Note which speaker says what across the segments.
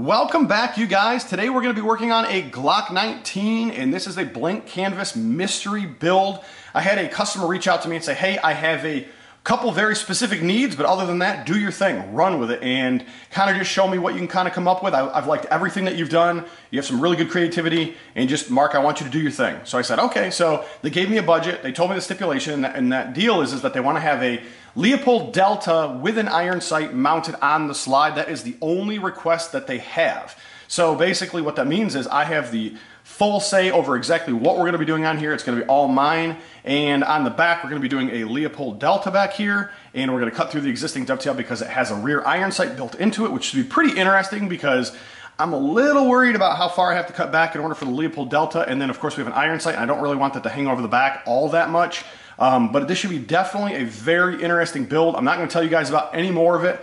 Speaker 1: Welcome back, you guys. Today we're going to be working on a Glock 19, and this is a blank canvas mystery build. I had a customer reach out to me and say, hey, I have a couple very specific needs, but other than that, do your thing, run with it, and kind of just show me what you can kind of come up with. I've liked everything that you've done. You have some really good creativity, and just, Mark, I want you to do your thing. So I said, okay. So they gave me a budget. They told me the stipulation, and that deal is that they want to have a Leupold Delta with an iron sight mounted on the slide. That is the only request that they have. So basically what that means is I have the full say over exactly what we're going to be doing on here. It's going to be all mine. And on the back, we're going to be doing a Leupold Delta back here. And we're going to cut through the existing dovetail because it has a rear iron sight built into it, which should be pretty interesting because I'm a little worried about how far I have to cut back in order for the Leupold Delta. And then, of course, we have an iron sight, and I don't really want that to hang over the back all that much. But this should be definitely a very interesting build. I'm not going to tell you guys about any more of it.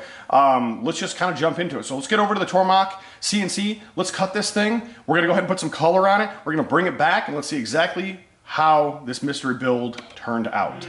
Speaker 1: Let's just kind of jump into it. So let's get over to the Tormach CNC. Let's cut this thing. We're going to go ahead and put some color on it. We're going to bring it back, and let's see exactly how this mystery build turned out.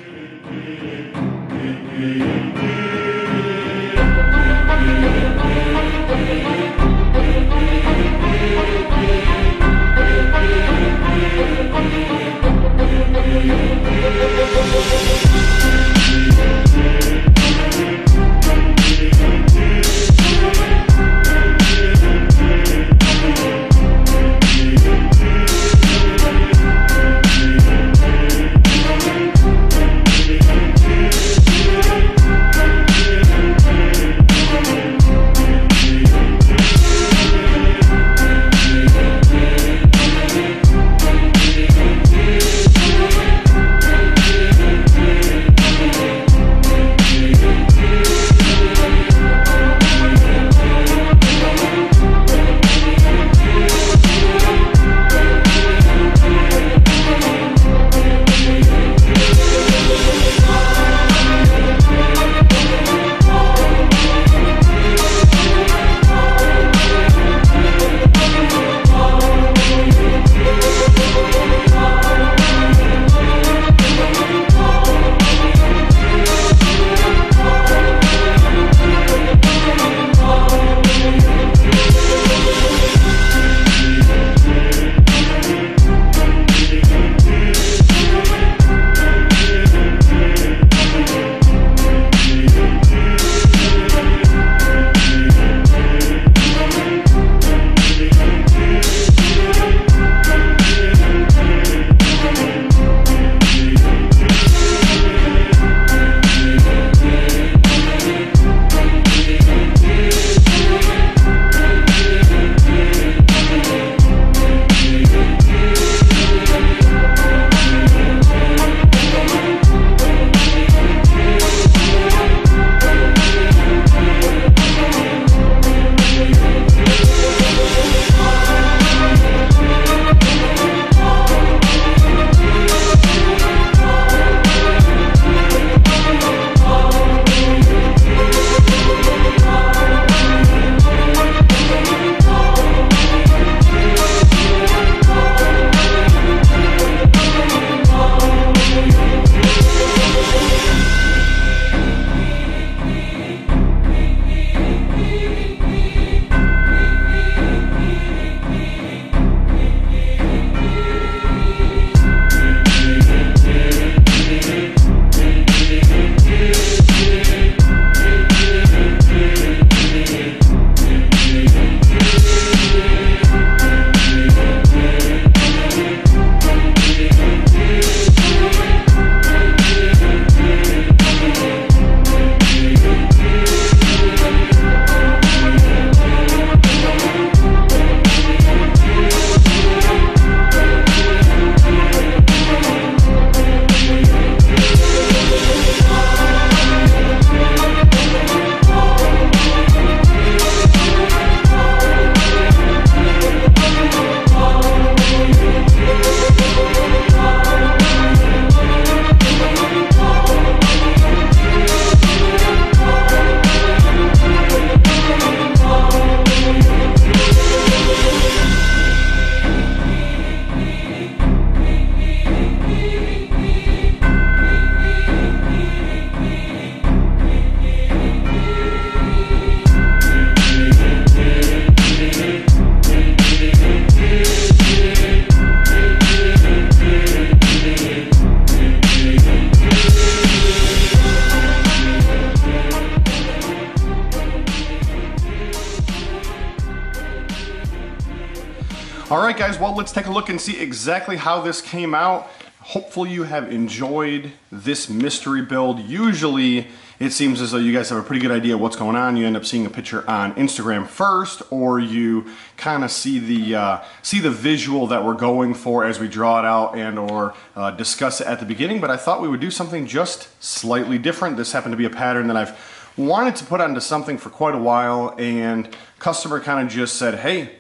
Speaker 1: right, guys, well, let's take a look and see exactly how this came out. Hopefully you have enjoyed this mystery build. Usually it seems as though you guys have a pretty good idea what's going on. You end up seeing a picture on Instagram first, or you kind of see the visual that we're going for as we draw it out and or discuss it at the beginning. But I thought we would do something just slightly different. This happened to be a pattern that I've wanted to put onto something for quite a while, and customer kind of just said, hey,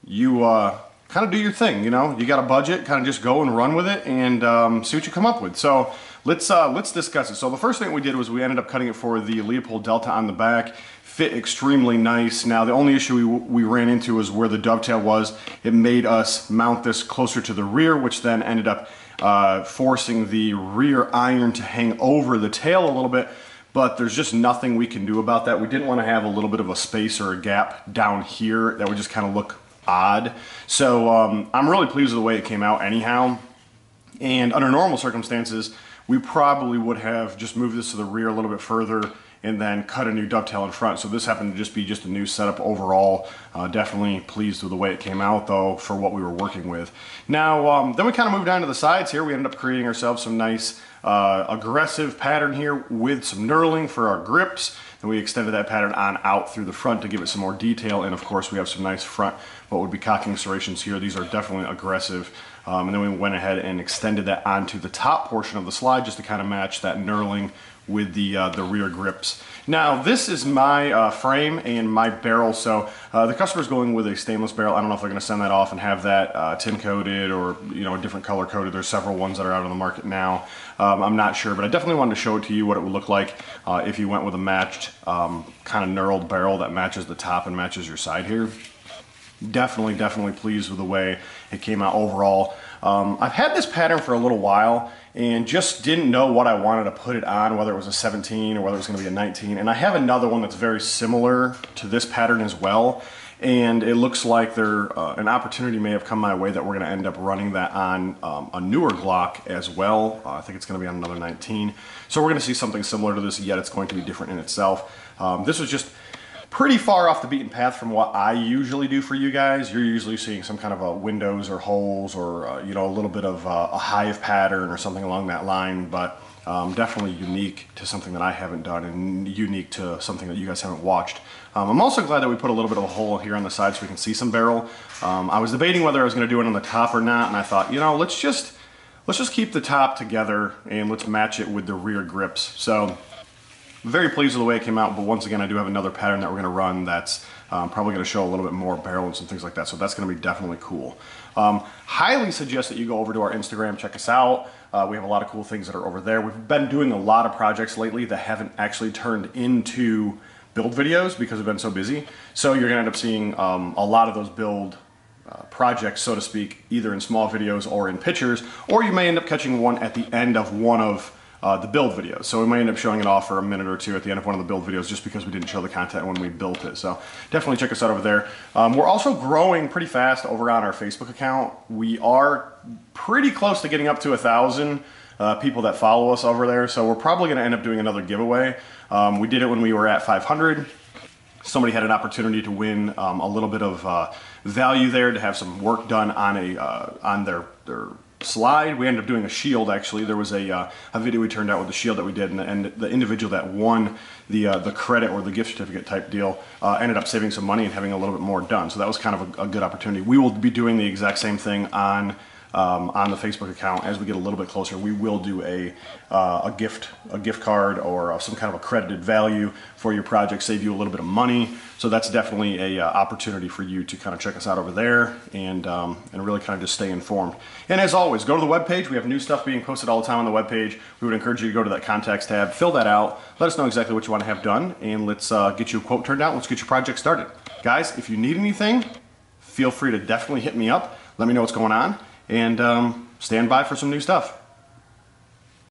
Speaker 1: you kind of do your thing, you know, you got a budget, kind of just go and run with it and see what you come up with. So let's discuss it. So the first thing we did was we ended up cutting it for the Leopold Delta on the back. Fit extremely nice. Now the only issue we ran into was where the dovetail was. It made us mount this closer to the rear, which then ended up forcing the rear iron to hang over the tail a little bit. But there's just nothing we can do about that. We didn't want to have a little bit of a space or a gap down here that would just kind of look odd. So I'm really pleased with the way it came out anyhow. And under normal circumstances, we probably would have just moved this to the rear a little bit further and then cut a new dovetail in front. So this happened to just be a new setup overall. Definitely pleased with the way it came out though for what we were working with. Now then we kind of moved down to the sides here. We ended up creating ourselves some nice aggressive pattern here with some knurling for our grips. And we extended that pattern on out through the front to give it some more detail. And of course we have some nice front, what would be cocking serrations here. These are definitely aggressive. And then we went ahead and extended that onto the top portion of the slide just to kind of match that knurling with the rear grips. Now this is my frame and my barrel. So the customer's going with a stainless barrel. I don't know if they're going to send that off and have that tin coated or a different color coated. There's several ones that are out on the market now. I'm not sure, but I definitely wanted to show it to you what it would look like if you went with a matched kind of knurled barrel that matches the top and matches your side here. Definitely pleased with the way it came out overall. I've had this pattern for a little while and just didn't know what I wanted to put it on, whether it was a 17 or whether it was going to be a 19. And I have another one that's very similar to this pattern as well. And it looks like an opportunity may have come my way that we're going to end up running that on a newer Glock as well. I think it's going to be on another 19. So we're going to see something similar to this, yet it's going to be different in itself. This was just pretty far off the beaten path from what I usually do for you guys. You're usually seeing some kind of a windows or holes or a little bit of a hive pattern or something along that line, but definitely unique to something that I haven't done and unique to something that you guys haven't watched. I'm also glad that we put a little bit of a hole here on the side so we can see some barrel. I was debating whether I was going to do it on the top or not, and I thought, let's just keep the top together and let's match it with the rear grips. So very pleased with the way it came out, but once again, I do have another pattern that we're going to run that's probably going to show a little bit more barrel and some things like that, so that's going to be definitely cool. Highly suggest that you go over to our Instagram, check us out. We have a lot of cool things that are over there. We've been doing a lot of projects lately that haven't actually turned into build videos because we've been so busy, so you're going to end up seeing a lot of those build projects, so to speak, either in small videos or in pictures, or you may end up catching one at the end of one of the build videos. So we may end up showing it off for a minute or two at the end of one of the build videos just because we didn't show the content when we built it. So definitely check us out over there. We're also growing pretty fast over on our Facebook account. We are pretty close to getting up to 1,000 people that follow us over there. So we're probably going to end up doing another giveaway. We did it when we were at 500. Somebody had an opportunity to win a little bit of value there, to have some work done on their slide. We ended up doing a shield. Actually, there was a video we turned out with the shield that we did, and the individual that won the credit or the gift certificate type deal ended up saving some money and having a little bit more done. So that was kind of a good opportunity. We will be doing the exact same thing on the Facebook account. As we get a little bit closer, we will do a gift card or some kind of accredited value for your project, save you a little bit of money. So that's definitely a opportunity for you to kind of check us out over there and really kind of just stay informed. And as always, go to the webpage. We have new stuff being posted all the time on the webpage. We would encourage you to go to that contacts tab, fill that out, let us know exactly what you want to have done, and let's get you a quote turned out. Let's get your project started. Guys, if you need anything, feel free to definitely hit me up. Let me know what's going on, and stand by for some new stuff.